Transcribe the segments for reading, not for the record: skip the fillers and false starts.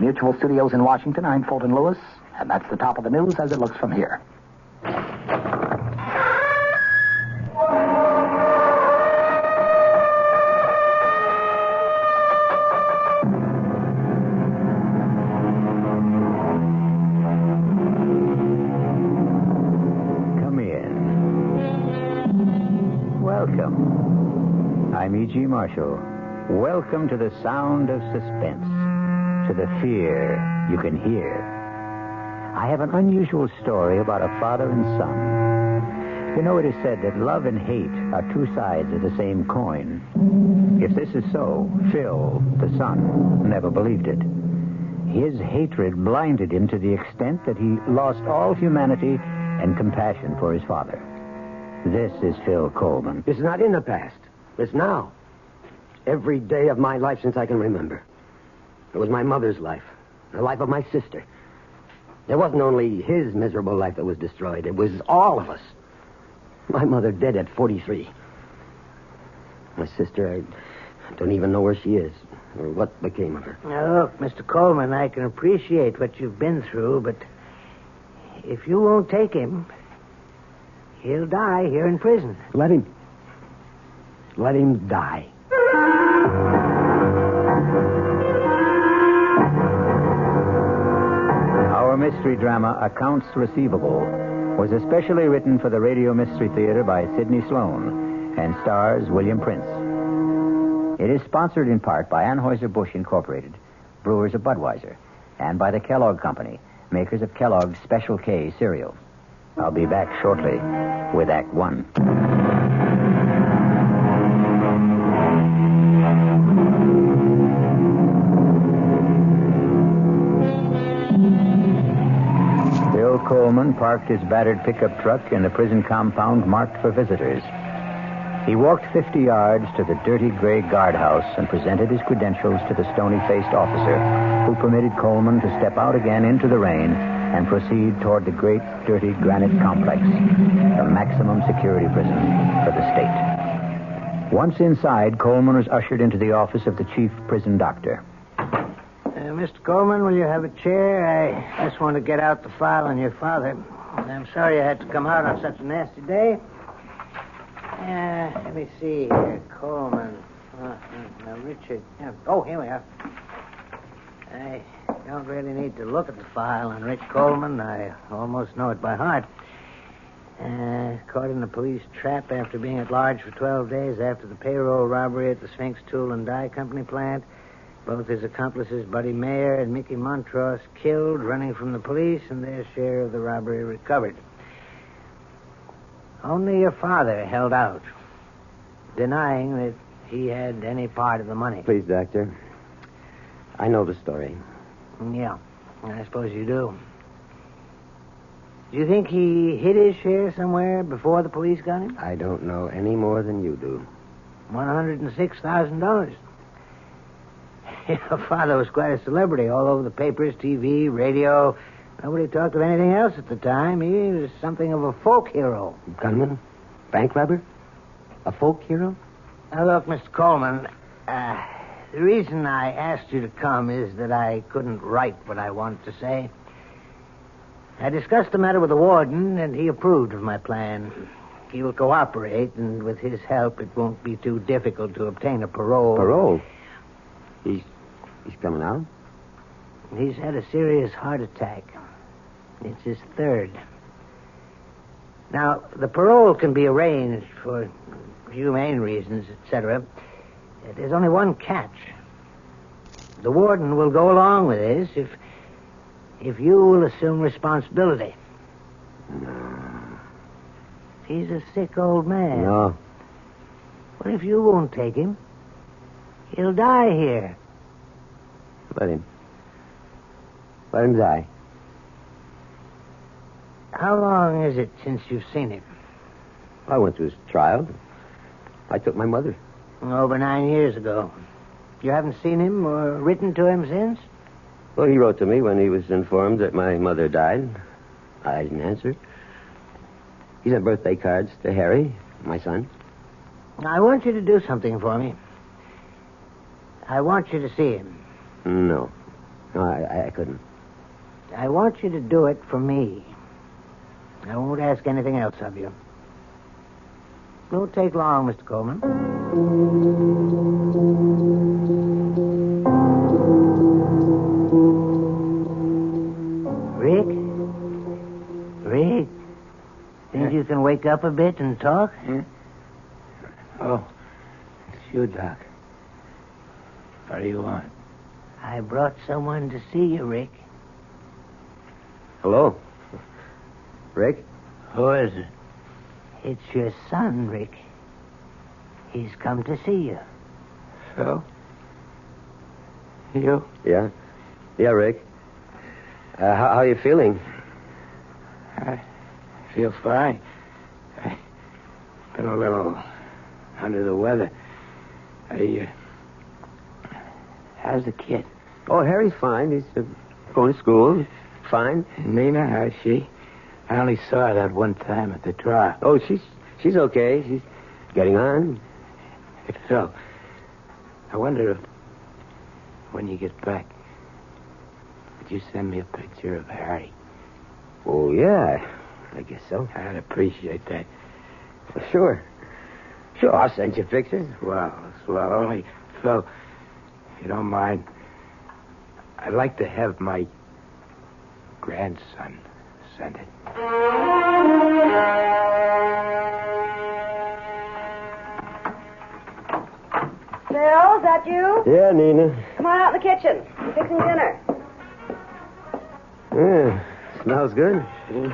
Mutual Studios in Washington, I'm Fulton Lewis, and that's the top of the news as it looks from here. Come in. Welcome. I'm E.G. Marshall. Welcome to the sound of suspense, to the fear you can hear. I have an unusual story about a father and son. You know, it is said that love and hate are two sides of the same coin. If this is so, Phil, the son, never believed it. His hatred blinded him to the extent that he lost all humanity and compassion for his father. This is Phil Coleman. It's not in the past. It's now. Every day of my life since I can remember. It was my mother's life. The life of my sister. It wasn't only his miserable life that was destroyed. It was all of us. My mother dead at 43. My sister, I don't even know where she is or what became of her. Now, look, Mr. Coleman, I can appreciate what you've been through, but if you won't take him, he'll die here in prison. Let him. Let him die. Our mystery drama, Accounts Receivable, was especially written for the Radio Mystery Theater by Sidney Sloan and stars William Prince. It is sponsored in part by Anheuser-Busch Incorporated, brewers of Budweiser, and by the Kellogg Company, makers of Kellogg's Special K cereal. I'll be back shortly with Act One. Phil Coleman parked his battered pickup truck in the prison compound marked for visitors. He walked 50 yards to the dirty gray guardhouse and presented his credentials to the stony-faced officer, who permitted Coleman to step out again into the rain and proceed toward the great, dirty granite complex, the maximum security prison for the state. Once inside, Coleman was ushered into the office of the chief prison doctor. Mr. Coleman, will you have a chair? I just want to get out the file on your father. I'm sorry I had to come out on such a nasty day. Let me see here. Coleman. Richard. Oh, here we are. I don't really need to look at the file on Rich Coleman. I almost know it by heart. Caught in a police trap after being at large for 12 days after the payroll robbery at the Sphinx Tool and Die Company plant. Both his accomplices, Buddy Mayer and Mickey Montross, killed, running from the police, and their share of the robbery recovered. Only your father held out, denying that he had any part of the money. Please, Doctor. I know the story. Yeah, I suppose you do. Do you think he hid his share somewhere before the police got him? I don't know any more than you do. $106,000. Your father was quite a celebrity all over the papers, TV, radio. Nobody talked of anything else at the time. He was something of a folk hero. Gunman? Bank robber? A folk hero? Now, look, Mr. Coleman, the reason I asked you to come is that I couldn't write what I wanted to say. I discussed the matter with the warden, and he approved of my plan. He will cooperate, and with his help, it won't be too difficult to obtain a parole. Parole? He's coming out? He's had a serious heart attack. It's his third. Now, the parole can be arranged for humane reasons, etc. There's only one catch. The warden will go along with this if you will assume responsibility. No. He's a sick old man. No. What if you won't take him? He'll die here. Let him. Let him die. How long is it since you've seen him? I went to his trial. I took my mother. Over 9 years ago. You haven't seen him or written to him since? Well, he wrote to me when he was informed that my mother died. I didn't answer. He sent birthday cards to Harry, my son. I want you to do something for me. I want you to see him. No. No, I couldn't. I want you to do it for me. I won't ask anything else of you. Won't take long, Mr. Coleman. Rick? Think you can wake up a bit and talk? Oh, it's you, Doc. What do you want? I brought someone to see you, Rick. Hello? Rick? Who is it? It's your son, Rick. He's come to see you. Phil? You? Yeah? Yeah, Rick. How are you feeling? I feel fine. I've been a little under the weather. How's the kid? Oh, Harry's fine. He's going to school. Fine. Nina, how's she? I only saw her that one time at the trial. Oh, she's okay. She's getting on. Hey, Phil, I wonder if, when you get back, would you send me a picture of Harry? Oh, yeah. I guess so. I'd appreciate that. Well, sure. Sure, I'll send you pictures. Well, only, Phil, if you don't mind, I'd like to have my grandson send it. Phil, is that you? Yeah, Nina. Come on out in the kitchen. I'm fixing dinner. Yeah, smells good.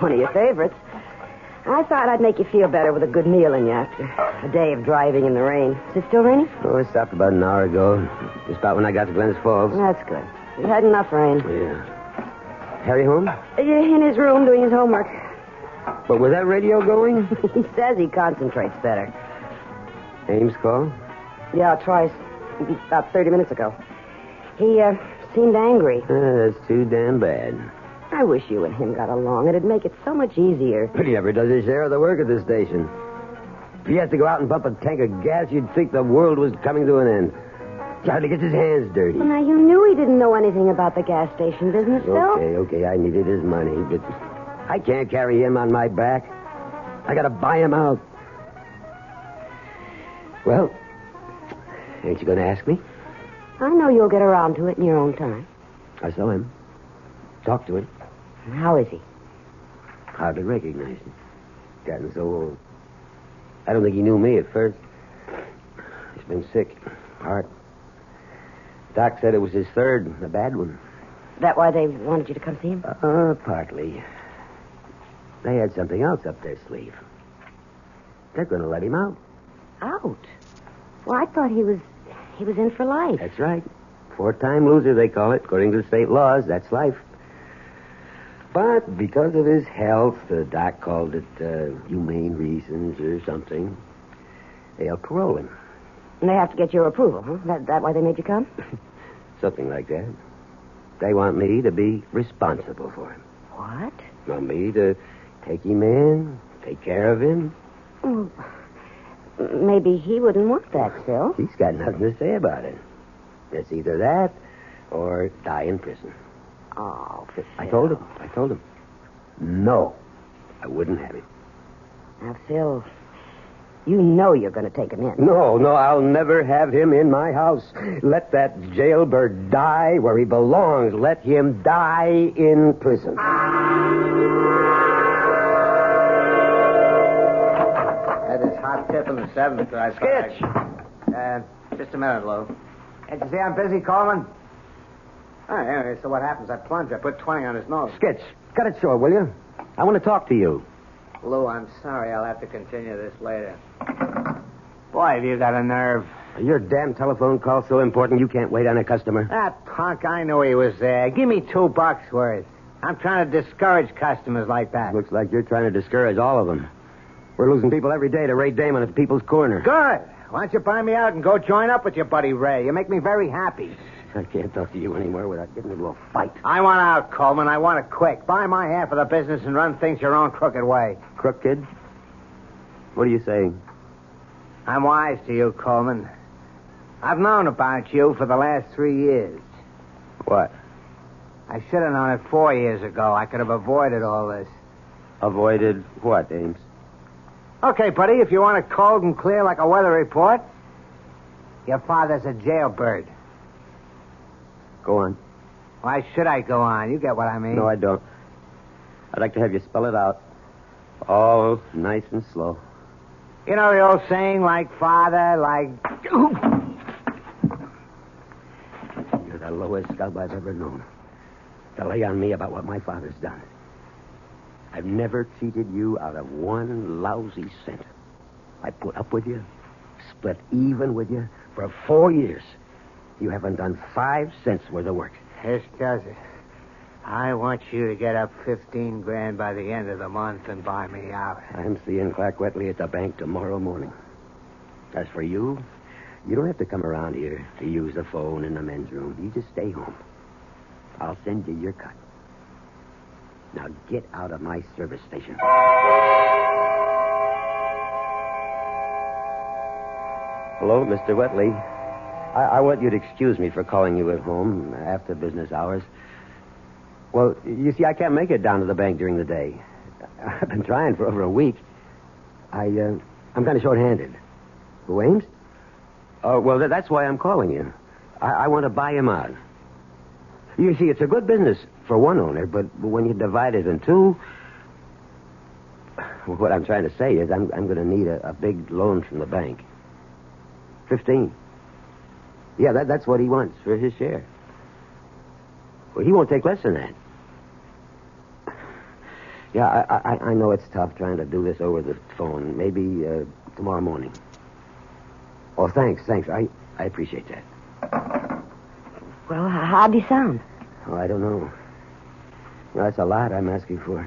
One of your favorites. I thought I'd make you feel better with a good meal in you after a day of driving in the rain. Is it still raining? Oh, it stopped about an hour ago. Just about when I got to Glens Falls. That's good. We had enough rain. Yeah. Harry home? In his room doing his homework. But with that radio going? He says he concentrates better. Ames call? Yeah, twice. About 30 minutes ago. He seemed angry. That's too damn bad. I wish you and him got along. It'd make it so much easier. But he never does his share of the work at this station. If he has to go out and pump a tank of gas, you'd think the world was coming to an end. He hardly gets his hands dirty. Well, now, you knew he didn't know anything about the gas station business, Phil. Okay, I needed his money, but I can't carry him on my back. I gotta buy him out. Well, ain't you gonna ask me? I know you'll get around to it in your own time. I saw him. Talked to him. How is he? Hardly recognized him. Gotten so old. I don't think he knew me at first. He's been sick. Heart. Doc said it was his third, a bad one. That why they wanted you to come see him? Partly. They had something else up their sleeve. They're going to let him out. Out? Well, I thought he was in for life. That's right. 4-time loser, they call it. According to the state laws, that's life. But because of his health, the doc called it humane reasons or something, they'll parole him. And they have to get your approval, huh? That why they made you come? Something like that. They want me to be responsible for him. What? Want me to take him in, take care of him. Well, maybe he wouldn't want that, Phil. He's got nothing to say about it. It's either that or die in prison. Oh, Phil. I told him. No, I wouldn't have him. Now, Phil, you know you're going to take him in. No, I'll never have him in my house. Let that jailbird die where he belongs. Let him die in prison. That is hot tip in the 7th. Sketch. Just a minute, Lou. Can't you see I'm busy, Coleman? Oh, anyway, so what happens? I plunge. I put 20 on his nose. Sketch, cut it short, will you? I want to talk to you. Lou, I'm sorry. I'll have to continue this later. Boy, have you got a nerve. Your damn telephone call's so important you can't wait on a customer. That punk, I knew he was there. Give me $2 worth. I'm trying to discourage customers like that. Looks like you're trying to discourage all of them. We're losing people every day to Ray Damon at People's Corner. Good. Why don't you buy me out and go join up with your buddy Ray? You make me very happy. I can't talk to you anymore without getting into a fight. I want out, Coleman. I want it quick. Buy my half of the business and run things your own crooked way. Crooked? What are you saying? I'm wise to you, Coleman. I've known about you for the last 3 years. What? I should have known it 4 years ago. I could have avoided all this. Avoided what, Ames? Okay, buddy, if you want it cold and clear like a weather report, your father's a jailbird. Go on. Why should I go on? You get what I mean. No, I don't. I'd like to have you spell it out. All nice and slow. You know the old saying, like father, like... You're the lowest scub I've ever known. To lay on me about what my father's done. I've never cheated you out of one lousy cent. I put up with you, split even with you for 4 years. You haven't done 5 cents worth of work. This does it. I want you to get up 15 grand by the end of the month and buy me out. I'm seeing Clark Wetley at the bank tomorrow morning. As for you, you don't have to come around here to use the phone in the men's room. You just stay home. I'll send you your cut. Now get out of my service station. Hello, Mr. Wetley. I want you to excuse me for calling you at home after business hours. Well, you see, I can't make it down to the bank during the day. I've been trying for over a week. I'm kind of short-handed. Who, Ames? Oh, well, that's why I'm calling you. I want to buy him out. You see, it's a good business for one owner, but when you divide it in two... What I'm trying to say is I'm going to need a big loan from the bank. 15. Yeah, that's what he wants for his share. Well, he won't take less than that. Yeah, I know it's tough trying to do this over the phone. Maybe tomorrow morning. Oh, thanks. I appreciate that. Well, how'd he sound? Oh, I don't know. Well, that's a lot I'm asking for.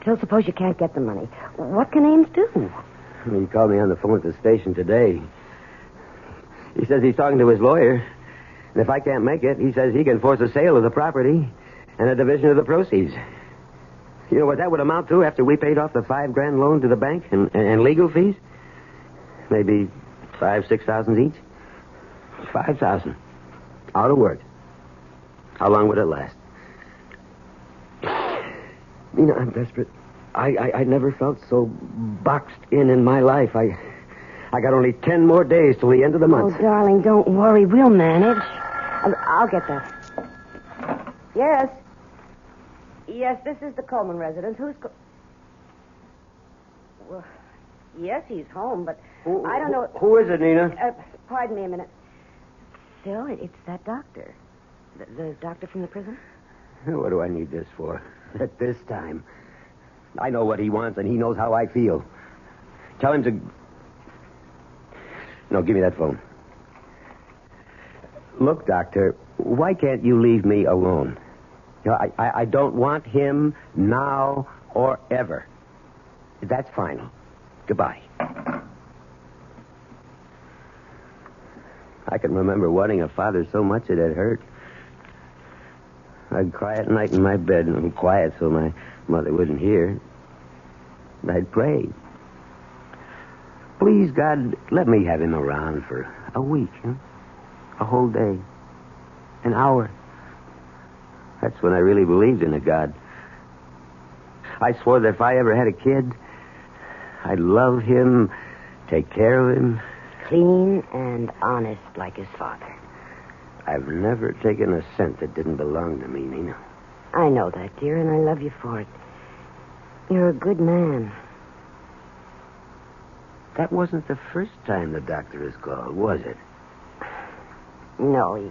Phil, suppose you can't get the money. What can Ames do? He called me on the phone at the station today. He says he's talking to his lawyer. And if I can't make it, he says he can force a sale of the property and a division of the proceeds. You know what that would amount to after we paid off the $5,000 loan to the bank and legal fees? Maybe $5,000-6,000 each. $5,000. Out of work. How long would it last? You know, I'm desperate. I never felt so boxed in my life. I got only 10 more days till the end of the month. Oh, darling, don't worry. We'll manage. I'll get that. Yes. Yes, this is the Coleman residence. Who's... Well, yes, he's home, but I don't know... Who is it, Nina? Pardon me a minute. Phil, it's that doctor. The doctor from the prison? What do I need this for? At this time. I know what he wants, and he knows how I feel. Tell him to... No, give me that phone. Look, Doctor, why can't you leave me alone? You know, I don't want him now or ever. That's final. Goodbye. I can remember wanting a father so much it had hurt. I'd cry at night in my bed and quiet so my mother wouldn't hear. I'd pray. Please, God, let me have him around for a week, huh? A whole day. An hour. That's when I really believed in a God. I swore that if I ever had a kid, I'd love him, take care of him. Clean and honest like his father. I've never taken a cent that didn't belong to me, Nina. I know that, dear, and I love you for it. You're a good man. That wasn't the first time the doctor has called, was it? No,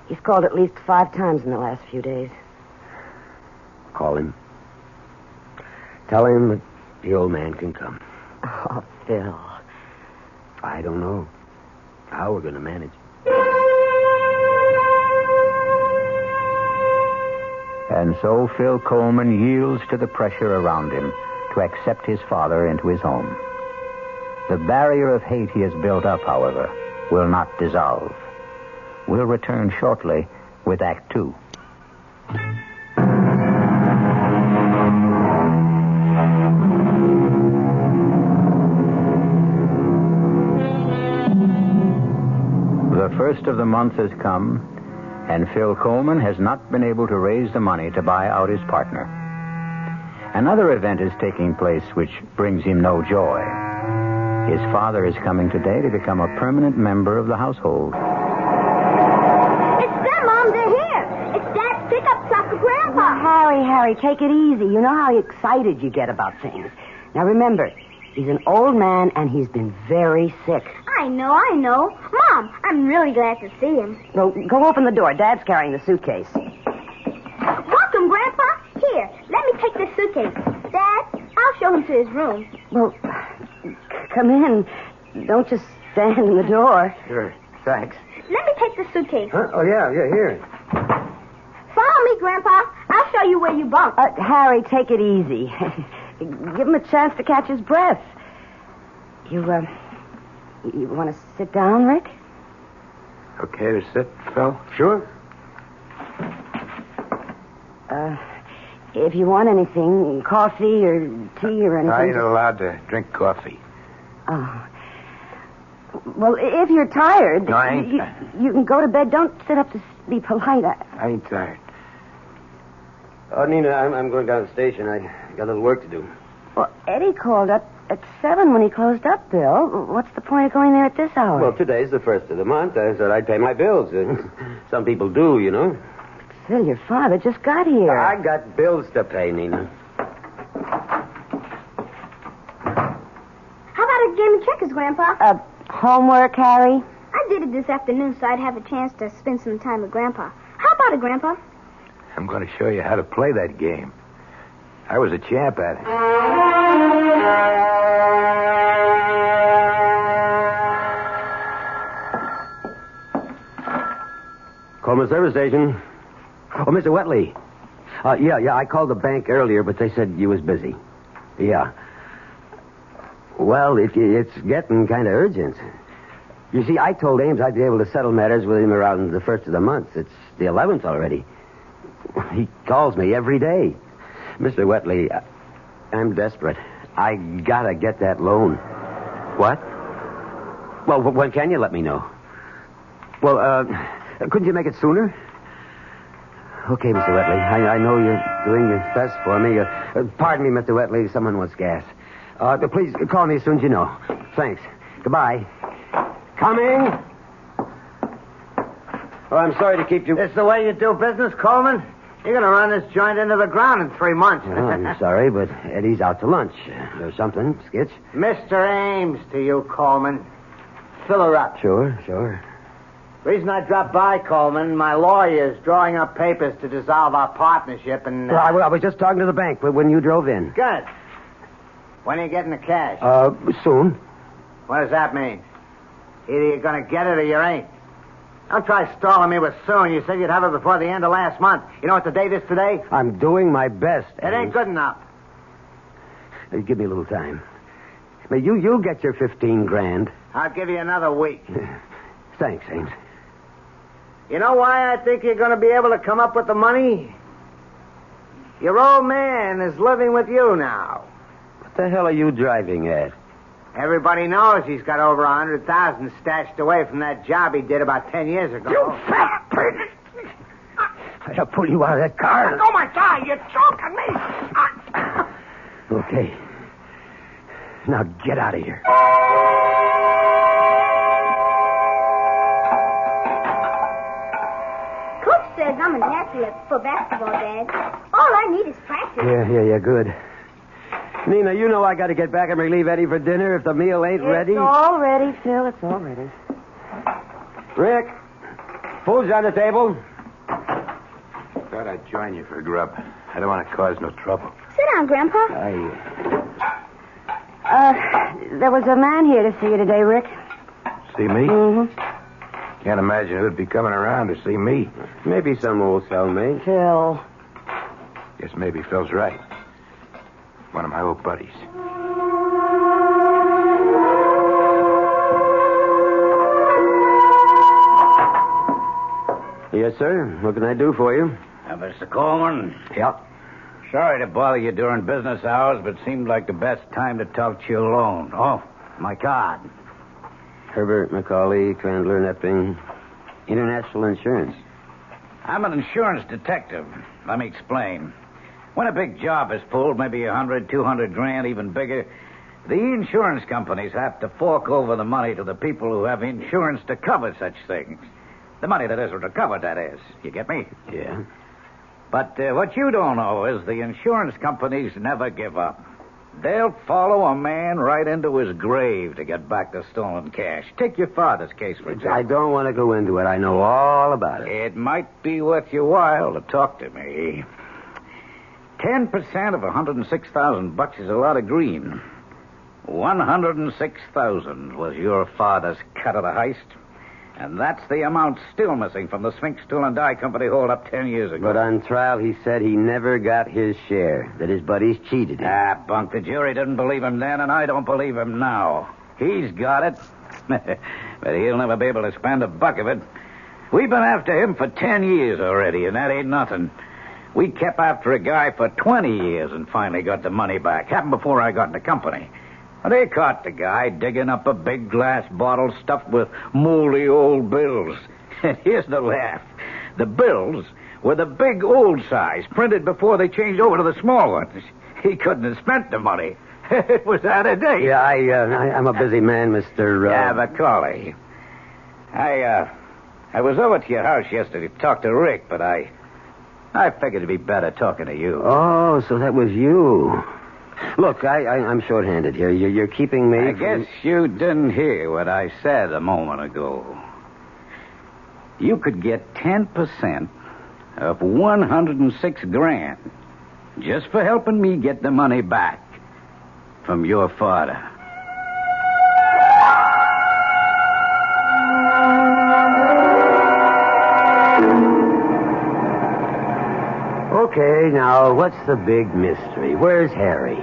he's called at least 5 times in the last few days. Call him. Tell him that the old man can come. Oh, Phil. I don't know how we're going to manage. And so Phil Coleman yields to the pressure around him to accept his father into his home. The barrier of hate he has built up, however, will not dissolve. We'll return shortly with Act 2. The first of the month has come, and Phil Coleman has not been able to raise the money to buy out his partner. Another event is taking place which brings him no joy. His father is coming today to become a permanent member of the household. It's them, Mom. They're here. It's Dad's pickup truck for Grandpa. Now, Harry, take it easy. You know how excited you get about things. Now, remember, he's an old man, and he's been very sick. I know. Mom, I'm really glad to see him. Go open the door. Dad's carrying the suitcase. Welcome, Grandpa. Here, let me take this suitcase. Dad, I'll show him to his room. Well, come in. Don't just stand in the door. Sure. Thanks. Let me take the suitcase. Huh? Oh, yeah, here. Follow me, Grandpa. I'll show you where you bunk. Harry, take it easy. Give him a chance to catch his breath. You want to sit down, Rick? Okay to sit, Phil? Sure. If you want anything, coffee or tea or anything. I ain't allowed to drink coffee. Oh. Well, if you're tired... No, I ain't. You can go to bed. Don't sit up to be polite. I ain't tired. Oh, Nina, I'm going down to the station. I got a little work to do. Well, Eddie called up at 7 when he closed up, Bill. What's the point of going there at this hour? Well, today's the first of the month. I said I'd pay my bills. Some people do, you know. Phil, your father just got here. I got bills to pay, Nina. How about a game of checkers, Grandpa? Homework, Harry? I did it this afternoon so I'd have a chance to spend some time with Grandpa. How about it, Grandpa? I'm going to show you how to play that game. I was a champ at it. Coleman service station. Oh, Mr. Wetley. Yeah, I called the bank earlier, but they said you was busy. Yeah. Well, it's getting kind of urgent. You see, I told Ames I'd be able to settle matters with him around the first of the month. It's the 11th already. He calls me every day. Mr. Wetley, I'm desperate. I gotta get that loan. What? Well, when can you let me know? Well, couldn't you make it sooner? Okay, Mr. Wetley. I know you're doing your best for me. Pardon me, Mr. Wetley. Someone wants gas. Please call me as soon as you know. Thanks. Goodbye. Coming. Oh, I'm sorry to keep you... This the way you do business, Coleman? You're going to run this joint into the ground in 3 months. Well, I'm sorry, but Eddie's out to lunch. Or something, Skitch. Mr. Ames to you, Coleman. Fill her up. Sure. Reason I dropped by, Coleman, my lawyer's drawing up papers to dissolve our partnership and... Well, I was just talking to the bank when you drove in. Good. When are you getting the cash? Soon. What does that mean? Either you're going to get it or you ain't. Don't try stalling me with soon. You said you'd have it before the end of last month. You know what the date is today? I'm doing my best. It ain't good enough. Hey, give me a little time. Now, you'll get your 15 grand. I'll give you another week. Thanks, Ames. You know why I think you're going to be able to come up with the money? Your old man is living with you now. What the hell are you driving at? Everybody knows he's got over 100,000 stashed away from that job he did about 10 years ago. You fat pig! I'll pull you out of that car. Oh, my God, you're choking me. Okay. Now get out of here. Coach says I'm a natural for basketball, Dad. All I need is practice. Yeah, good. Nina, you know I got to get back and relieve Eddie for dinner if the meal ain't ready. It's all ready, Phil. It's all ready. Rick, food's on the table. Thought I'd join you for grub. I don't want to cause no trouble. Sit down, Grandpa. There was a man here to see you today, Rick. See me? Mm-hmm. Can't imagine who'd be coming around to see me. Maybe some old cellmate. Phil. Guess maybe Phil's right. One of my old buddies. Yes, sir. What can I do for you? Mr. Coleman. Yeah. Sorry to bother you during business hours, but seemed like the best time to talk to you alone. Oh, my card. Herbert, McCauley, Crandler, Nepping. International Insurance. I'm an insurance detective. Let me explain. When a big job is pulled, maybe 100, 200 grand, even bigger, the insurance companies have to fork over the money to the people who have insurance to cover such things. The money that isn't recovered, that is. You get me? Yeah. But what you don't know is the insurance companies never give up. They'll follow a man right into his grave to get back the stolen cash. Take your father's case, for example. I don't want to go into it. I know all about it. It might be worth your while to talk to me. 10% of $106,000 is a lot of green. 106,000 was your father's cut of the heist. And that's the amount still missing from the Sphinx Tool and Die Company hold-up 10 years ago. But on trial, he said he never got his share, that his buddies cheated him. Ah, bunk. The jury didn't believe him then, and I don't believe him now. He's got it, but he'll never be able to spend a buck of it. We've been after him for 10 years already, and that ain't nothing. We kept after a guy for 20 years and finally got the money back. Happened before I got in the company. They caught the guy digging up a big glass bottle stuffed with moldy old bills. And here's the laugh. The bills were the big old size, printed before they changed over to the small ones. He couldn't have spent the money. It was out of date. Yeah, I'm a busy man, Mr. Yeah, Macaulay. I was over to your house yesterday to talk to Rick, but I figured it'd be better talking to you. Oh, so that was you. Look, I'm short-handed here. You're keeping me I guess you didn't hear what I said a moment ago. You could get 10% of 106 grand just for helping me get the money back from your father. Okay, now, what's the big mystery? Where's Harry?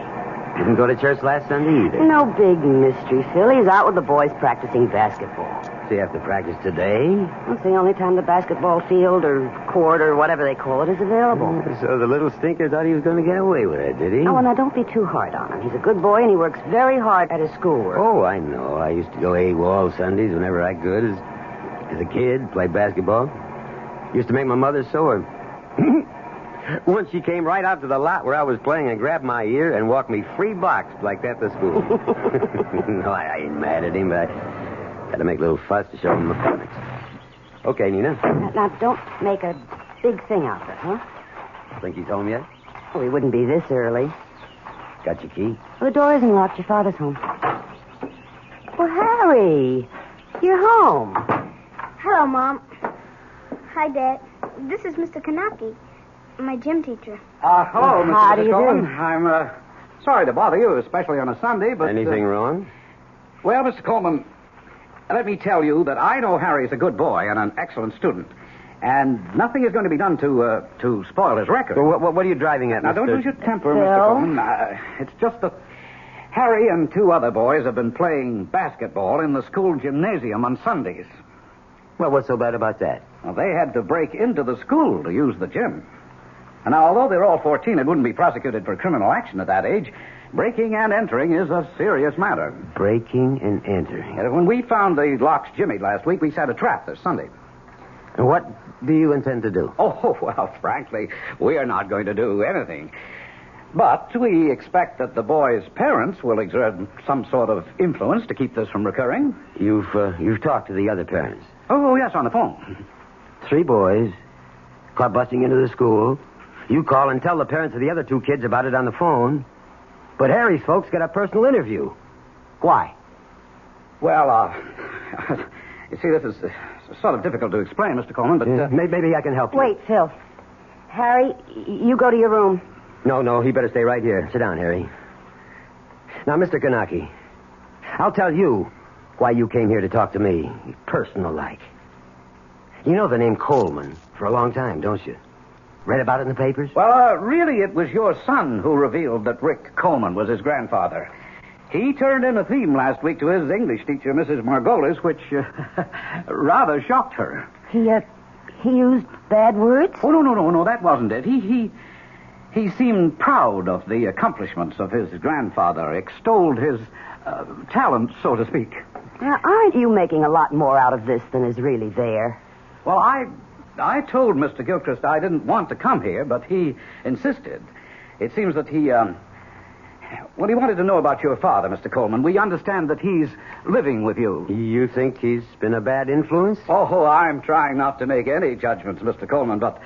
Didn't go to church last Sunday either. No big mystery, Phil. He's out with the boys practicing basketball. So you have to practice today? It's the only time the basketball field or court or whatever they call it is available. So the little stinker thought he was going to get away with it, did he? Oh, now, don't be too hard on him. He's a good boy, and he works very hard at his schoolwork. Oh, I know. I used to go AWOL Sundays whenever I could as a kid, play basketball. Used to make my mother sore. Once she came right out to the lot where I was playing and grabbed my ear and walked me 3 blocks like that to school. No, I ain't mad at him, but I got to make a little fuss to show him my comics. Okay, Nina. Now, don't make a big thing out of it, huh? Think he's home yet? Well, he wouldn't be this early. Got your key? Well, the door isn't locked. Your father's home. Well, Harry, you're home. Hello, Mom. Hi, Dad. This is Mr. Kanaki, my gym teacher. Hello, How do Mr. you Coleman. do? I'm sorry to bother you, especially on a Sunday, but... Anything wrong? Well, Mr. Coleman, let me tell you that I know Harry's a good boy and an excellent student, and nothing is going to be done to spoil his record. Well, what are you driving at, Now, Mr. don't lose your temper, Phil? Mr. Coleman. It's just that Harry and 2 other boys have been playing basketball in the school gymnasium on Sundays. Well, what's so bad about that? Well, they had to break into the school to use the gym. And now, although they're all 14 and wouldn't be prosecuted for criminal action at that age, breaking and entering is a serious matter. Breaking and entering. And when we found the locks jimmied last week, we set a trap this Sunday. And what do you intend to do? Oh, well, frankly, we are not going to do anything. But we expect that the boys' parents will exert some sort of influence to keep this from recurring. You've talked to the other parents. Oh, yes, on the phone. 3 boys caught busting into the school. You call and tell the parents of the other 2 kids about it on the phone. But Harry's folks get a personal interview. Why? Well, you see, this is sort of difficult to explain, Mr. Coleman, but... Maybe I can help you. Wait, Phil. Harry, you go to your room. No, he better stay right here. Sit down, Harry. Now, Mr. Kanaki, I'll tell you why you came here to talk to me, personal-like. You know the name Coleman for a long time, don't you? Read about it in the papers? Well, really, it was your son who revealed that Rick Coleman was his grandfather. He turned in a theme last week to his English teacher, Mrs. Margolis, which rather shocked her. He used bad words? Oh, no, that wasn't it. He seemed proud of the accomplishments of his grandfather, extolled his talent, so to speak. Now, aren't you making a lot more out of this than is really there? Well, I told Mr. Gilchrist I didn't want to come here, but he insisted. It seems that he wanted to know about your father, Mr. Coleman. We understand that he's living with you. You think he's been a bad influence? Oh, I'm trying not to make any judgments, Mr. Coleman, but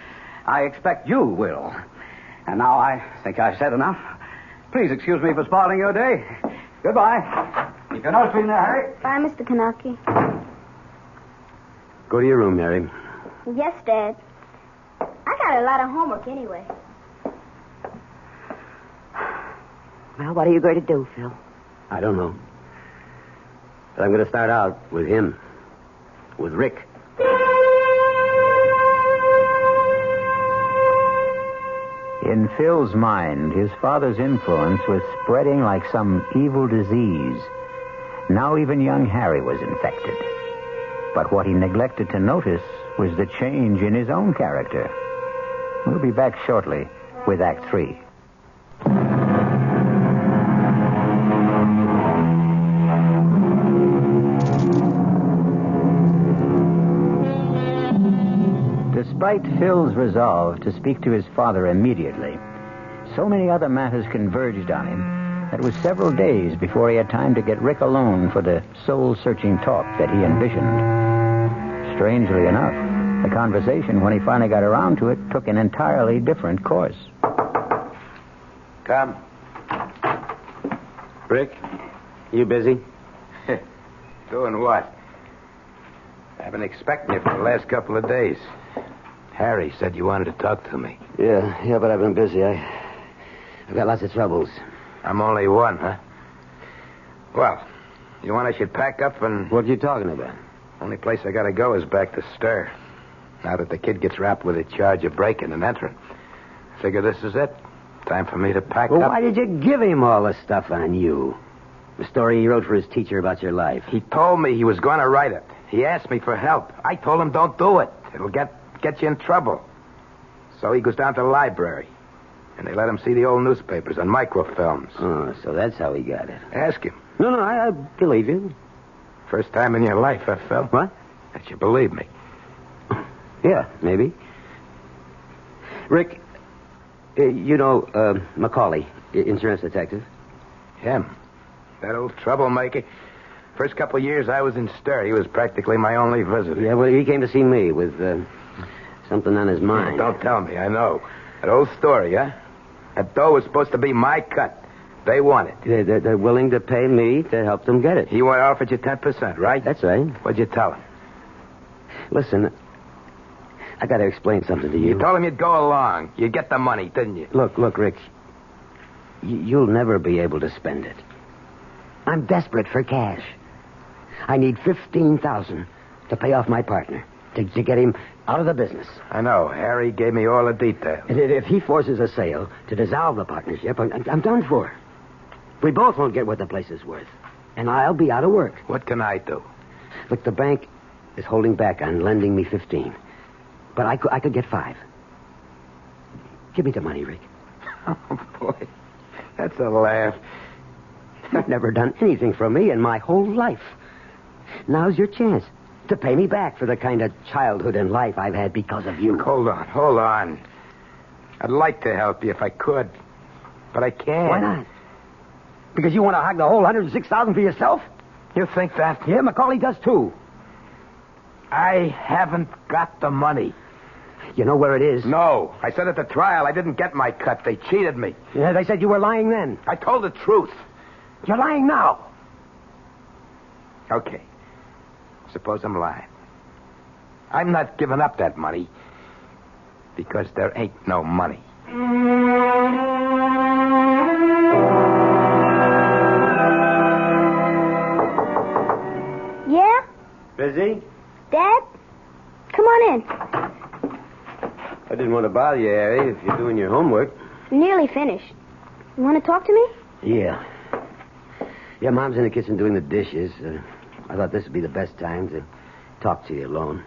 I expect you will. And now I think I've said enough. Please excuse me for spoiling your day. Goodbye. Keep your nose clean there, Harry. Bye, Mr. Kanaki. Go to your room, Mary. Yes, Dad. I got a lot of homework anyway. Well, what are you going to do, Phil? I don't know. But I'm going to start out with him. With Rick. In Phil's mind, his father's influence was spreading like some evil disease. Now even young Harry was infected. But what he neglected to notice was the change in his own character. We'll be back shortly with Act 3. Despite Phil's resolve to speak to his father immediately, so many other matters converged on him that it was several days before he had time to get Rick alone for the soul-searching talk that he envisioned. Strangely enough, the conversation, when he finally got around to it, took an entirely different course. Come. Rick, you busy? Doing what? I've been expecting you for the last couple of days. Harry said you wanted to talk to me. Yeah, but I've been busy. I've got lots of troubles. I'm only one, huh? Well, you want I should pack up and... What are you talking about? Only place I gotta go is back to Stir. Now that the kid gets wrapped with a charge of breaking and entering. Figure this is it. Time for me to pack Well, up. why did you give him all the stuff on you? The story he wrote for his teacher about your life. He told me he was going to write it. He asked me for help. I told him don't do it. It'll get you in trouble. So he goes down to the library. And they let him see the old newspapers and microfilms. Oh, so that's how he got it. Ask him. No, I believe you. First time in your life, huh, Phil? What? That you believe me. Yeah, maybe. Rick, you know Macaulay, insurance detective? Him. That old troublemaker. First couple of years I was in Stir. He was practically my only visitor. Yeah, well, he came to see me with something on his mind. Don't tell me, I know. That old story, huh? That dough was supposed to be my cut. They want it. They're willing to pay me to help them get it. He offered you 10%, right? That's right. What'd you tell him? Listen, I got to explain something to you. You told him you'd go along. You'd get the money, didn't you? Look, Rick. You'll never be able to spend it. I'm desperate for cash. I need $15,000 to pay off my partner, to get him out of the business. I know. Harry gave me all the details. And if he forces a sale to dissolve the partnership, I'm done for. We both won't get what the place is worth. And I'll be out of work. What can I do? Look, the bank is holding back on lending me 15. But I could get 5. Give me the money, Rick. Oh, boy. That's a laugh. You've never done anything for me in my whole life. Now's your chance to pay me back for the kind of childhood and life I've had because of you. Hold on. I'd like to help you if I could, but I can't. Why not? Because you want to hog the whole $106,000 for yourself? You think that? Yeah, Macaulay does too. I haven't got the money. You know where it is? No. I said at the trial I didn't get my cut. They cheated me. Yeah, they said you were lying then. I told the truth. You're lying now. Okay. Suppose I'm lying. I'm not giving up that money because there ain't no money. Yeah? Busy? Dad? Come on in. I didn't want to bother you, Harry, if you're doing your homework. Nearly finished. You want to talk to me? Yeah. Yeah, Mom's in the kitchen doing the dishes. I thought this would be the best time to talk to you alone.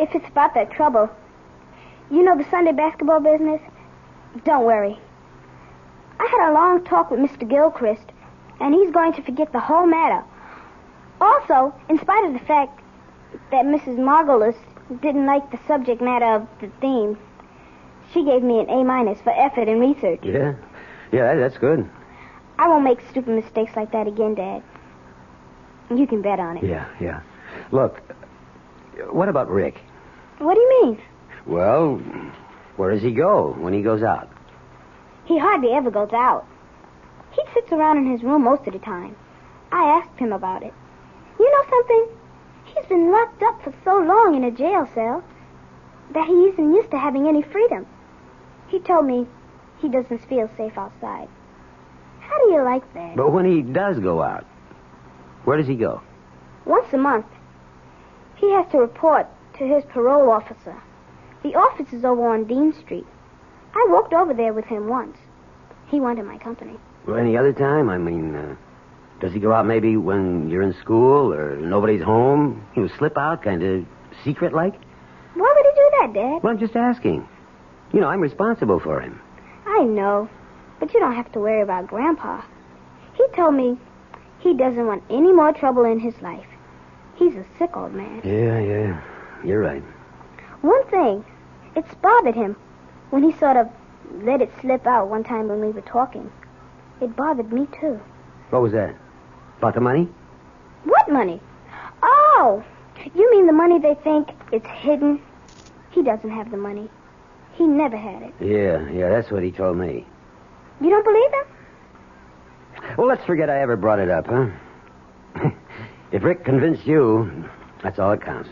If it's about that trouble, you know the Sunday basketball business? Don't worry. I had a long talk with Mr. Gilchrist, and he's going to forget the whole matter. Also, in spite of the fact that Mrs. Margolis didn't like the subject matter of the theme. She gave me an A- for effort and research. Yeah? Yeah, that's good. I won't make stupid mistakes like that again, Dad. You can bet on it. Yeah. Look, what about Rick? What do you mean? Well, where does he go when he goes out? He hardly ever goes out. He sits around in his room most of the time. I asked him about it. You know something? He's been locked up for so long in a jail cell that he isn't used to having any freedom. He told me he doesn't feel safe outside. How do you like that? But when he does go out, where does he go? Once a month. He has to report to his parole officer. The office is over on Dean Street. I walked over there with him once. He wanted my company. Well, any other time? I mean, does he go out maybe when you're in school or nobody's home? He would slip out, kind of secret-like? Why would he do that, Dad? Well, I'm just asking. You know, I'm responsible for him. I know, but you don't have to worry about Grandpa. He told me he doesn't want any more trouble in his life. He's a sick old man. Yeah. You're right. One thing, it's bothered him when he sort of let it slip out one time when we were talking. It bothered me, too. What was that? About the money? What money? Oh, you mean the money they think it's hidden? He doesn't have the money. He never had it. Yeah, that's what he told me. You don't believe him? Well, let's forget I ever brought it up, huh? If Rick convinced you, that's all that counts.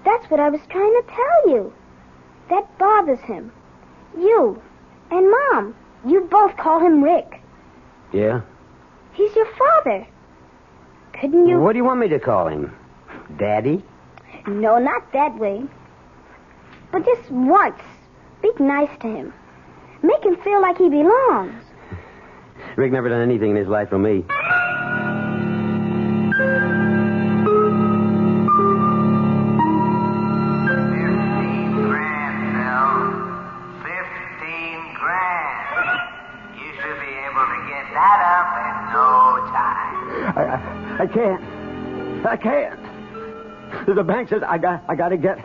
That's what I was trying to tell you. That bothers him. You and Mom, you both call him Rick. Yeah? He's your father. Couldn't you... What do you want me to call him? Daddy? No, not that way. But just once, be nice to him. Make him feel like he belongs. Rick never done anything in his life for me. I can't. The bank says I gotta get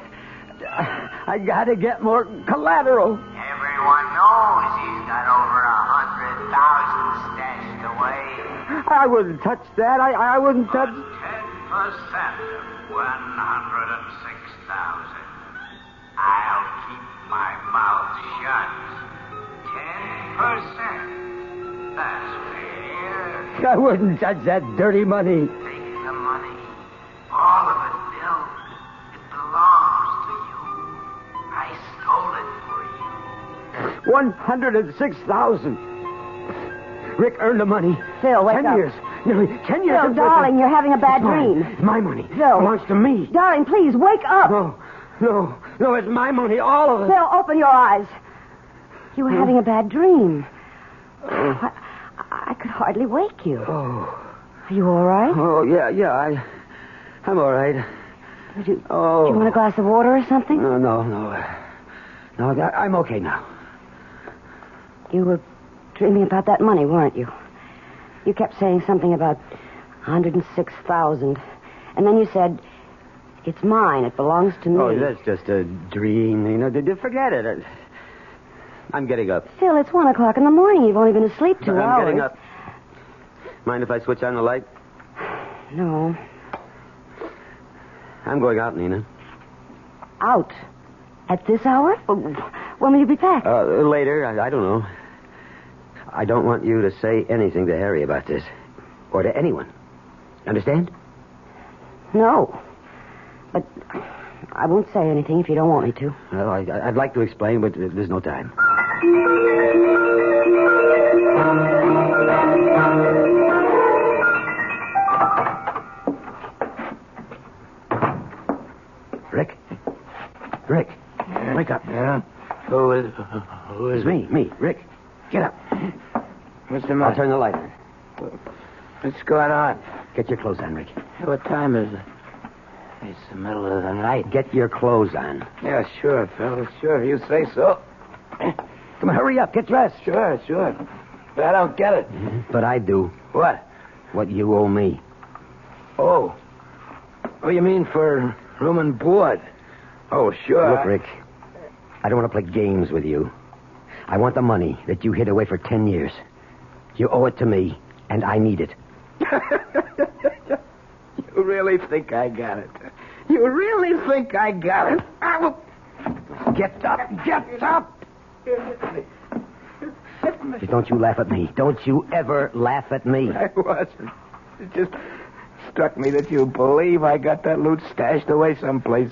more collateral. Everyone knows he's got over 100,000 stashed away. I wouldn't touch that. I wouldn't touch... 10% of 106,000. I'll keep my mouth shut. 10%. That's fair. I wouldn't touch that dirty money. Take the money. All of it, Bill. It belongs to you. I stole it for you. 106,000. Rick earned the money. Phil, wake 10 up. years. Nearly 10 years. Phil, darling, you're having a bad dream. It's my money. Phil. It belongs to me. Darling, please, wake up. No, it's my money, all of it. Phil, open your eyes. You were having a bad dream. I could hardly wake you. Oh. Are you all right? Oh, yeah, I'm all right. Do you want a glass of water or something? No, I'm okay now. You were dreaming about that money, weren't you? You kept saying something about 106,000. And then you said, it's mine, it belongs to me. Oh, that's just a dream, you know. Forget it. I'm getting up. Phil, it's 1 o'clock in the morning. You've only been asleep 2 hours. I'm getting up. Mind if I switch on the light? No. I'm going out, Nina. Out? At this hour? When will you be back? Later. I don't know. I don't want you to say anything to Harry about this. Or to anyone. Understand? No. But I won't say anything if you don't want me to. Well, I'd like to explain, but there's no time. Rick, wake up. Yeah? Who is Me, Rick. Get up. What's the matter? I'll turn the light on. What's going on? Get your clothes on, Rick. What time is it? It's the middle of the night. Get your clothes on. Yeah, sure, Phil. Sure, if you say so. Come on, hurry up. Get dressed. Sure. But I don't get it. But I do. What? What you owe me. Oh, you mean for room and board? Oh, sure. Look, Rick, I don't want to play games with you. I want the money that you hid away for 10 years. You owe it to me, and I need it. You really think I got it? You really think I got it? I will... Get up! Get up! Don't you laugh at me. Don't you ever laugh at me. I wasn't. It just struck me that you believe I got that loot stashed away someplace,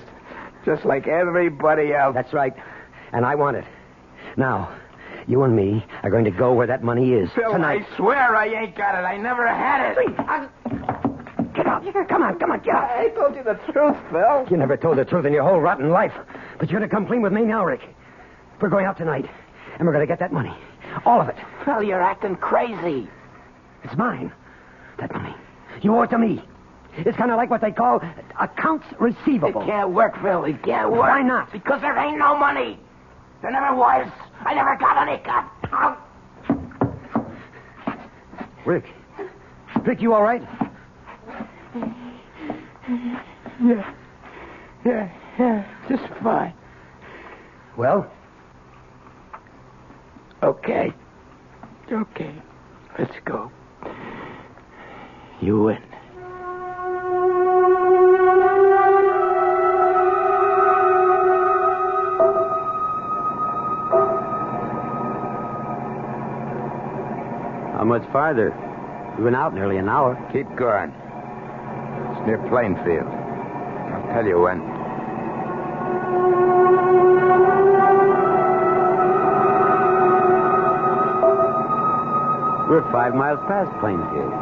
just like everybody else. That's right. And I want it. Now, you and me are going to go where that money is. Phil, tonight. I swear I ain't got it. I never had it. Get out. Come on, get out. I told you the truth, Phil. You never told the truth in your whole rotten life. But you're going to come clean with me now, Rick. We're going out tonight, and we're going to get that money. All of it. Phil, you're acting crazy. It's mine. That money. You owe it to me. It's kind of like what they call accounts receivable. It can't work, Phil. It can't work. Why not? Because there ain't no money. There never was. I never got any cut. Rick, you all right? Yeah, just fine. Well? Okay, let's go. You win. How much farther? We've been out nearly an hour. Keep going. It's near Plainfield. I'll tell you when. We're 5 miles past Plainfield.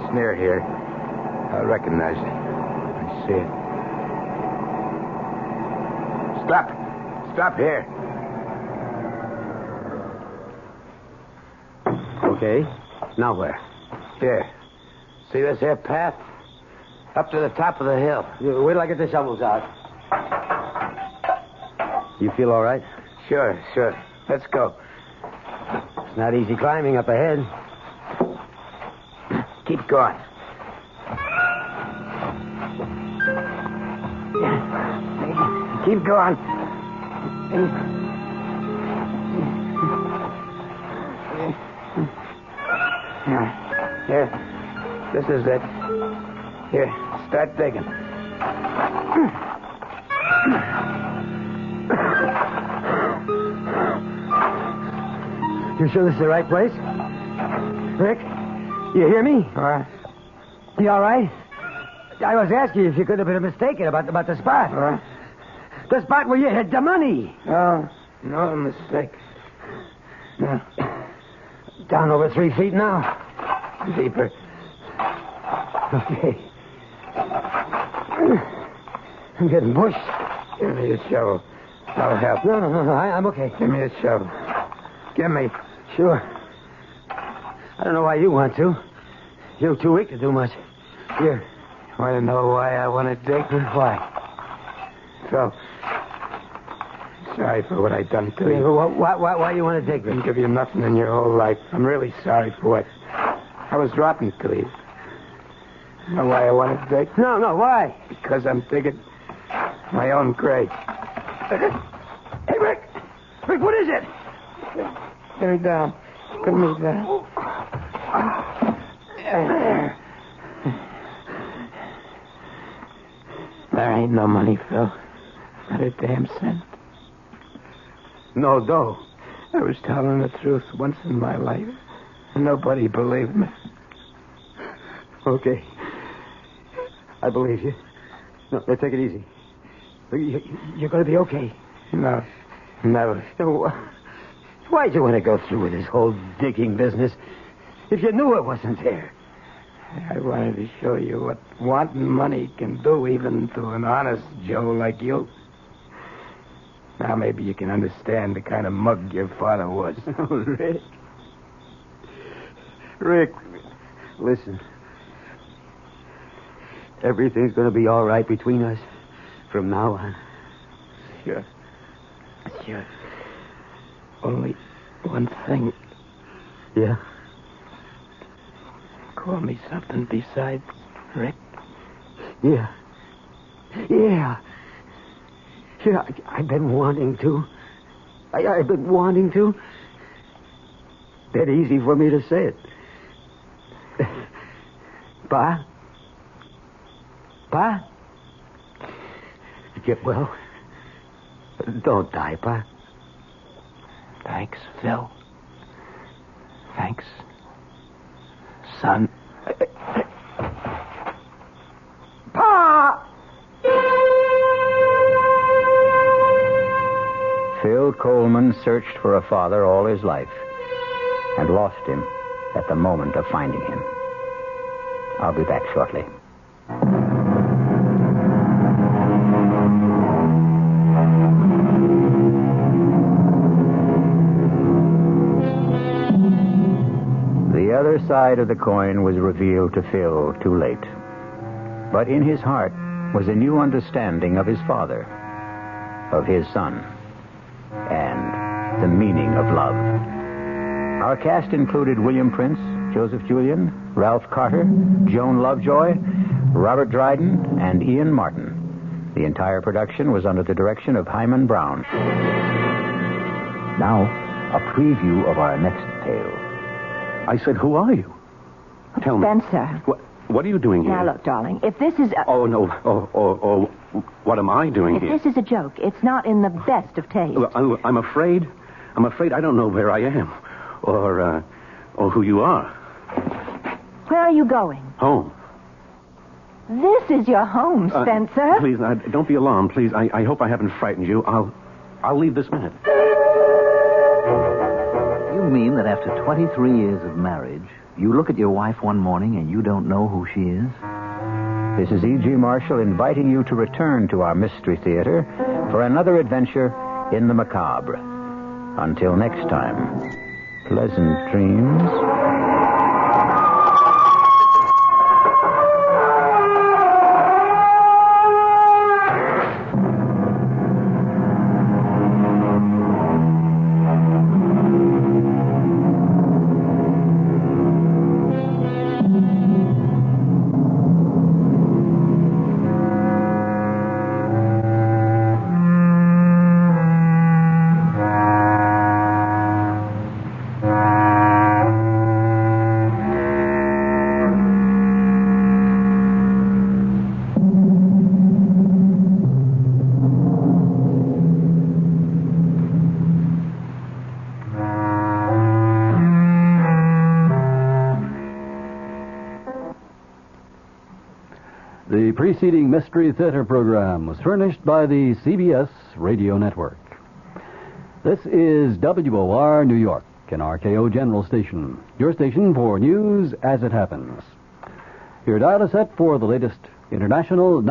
It's near here. I recognize it. I see it. Stop here. Okay. Now where? Here. See this here path? Up to the top of the hill. Wait till I get the shovels out. You feel all right? Sure. Let's go. It's not easy climbing up ahead. Keep going. Keep going. Here. This is it. Here, start digging. You sure this is the right place? Rick, you hear me? You all right? I was asking you if you could have been mistaken about the spot. The spot where you hid the money. No mistake. No. Down over 3 feet now. Deeper. Okay. I'm getting pushed. Give me a shovel. I'll help. No. I'm okay. Give me a shovel. Give me. Sure. I don't know why you want to. You're too weak to do much. Here. Want to know why I want to dig? Why? So, sorry for what I done to you. Why you want to dig, I didn't Rick? give you nothing in your whole life. I'm really sorry for it. I was rotten to you. You know why I want to dig? No, why? Because I'm digging my own grave. Hey, Rick! Rick, what is it? Put me down. Put me down. There ain't no money, Phil. Not a damn cent. No dough. I was telling the truth once in my life, and nobody believed me. Okay. I believe you. No, take it easy. You're going to be okay. No, never. Why'd you want to go through with this whole digging business if you knew it wasn't there? I wanted to show you what wanting money can do even to an honest Joe like you. Now maybe you can understand the kind of mug your father was. Oh, Rick. Rick, listen. Everything's going to be all right between us from now on. Sure. Only one thing. Yeah? Call me something besides Rick. Yeah. Sure, I've been wanting to. I've been wanting to. That easy for me to say it. Pa? Pa? Get well. Don't die, Pa. Thanks, Phil. Thanks, son. Pa! Phil Coleman searched for a father all his life and lost him at the moment of finding him. I'll be back shortly. The other side of the coin was revealed to Phil too late. But in his heart was a new understanding of his father, of his son, and the meaning of love. Our cast included William Prince, Joseph Julian, Ralph Carter, Joan Lovejoy, Robert Dryden, and Ian Martin. The entire production was under the direction of Hyman Brown. Now, a preview of our next tale. I said, who are you? Tell me. Spencer. What are you doing here? Now, look, darling, if this is a... Oh, no. Oh, what am I doing here? If this is a joke, it's not in the best of taste. I'm afraid I don't know where I am. Or who you are. Where are you going? Home. This is your home, Spencer. Please, don't be alarmed, please. I hope I haven't frightened you. I'll leave this minute. You mean that after 23 years of marriage, you look at your wife one morning and you don't know who she is? This is E.G. Marshall inviting you to return to our Mystery Theater for another adventure in the macabre. Until next time, pleasant dreams. The preceding Mystery Theater program was furnished by the CBS Radio Network. This is WOR New York, an RKO General Station, your station for news as it happens. Your dial is set for the latest international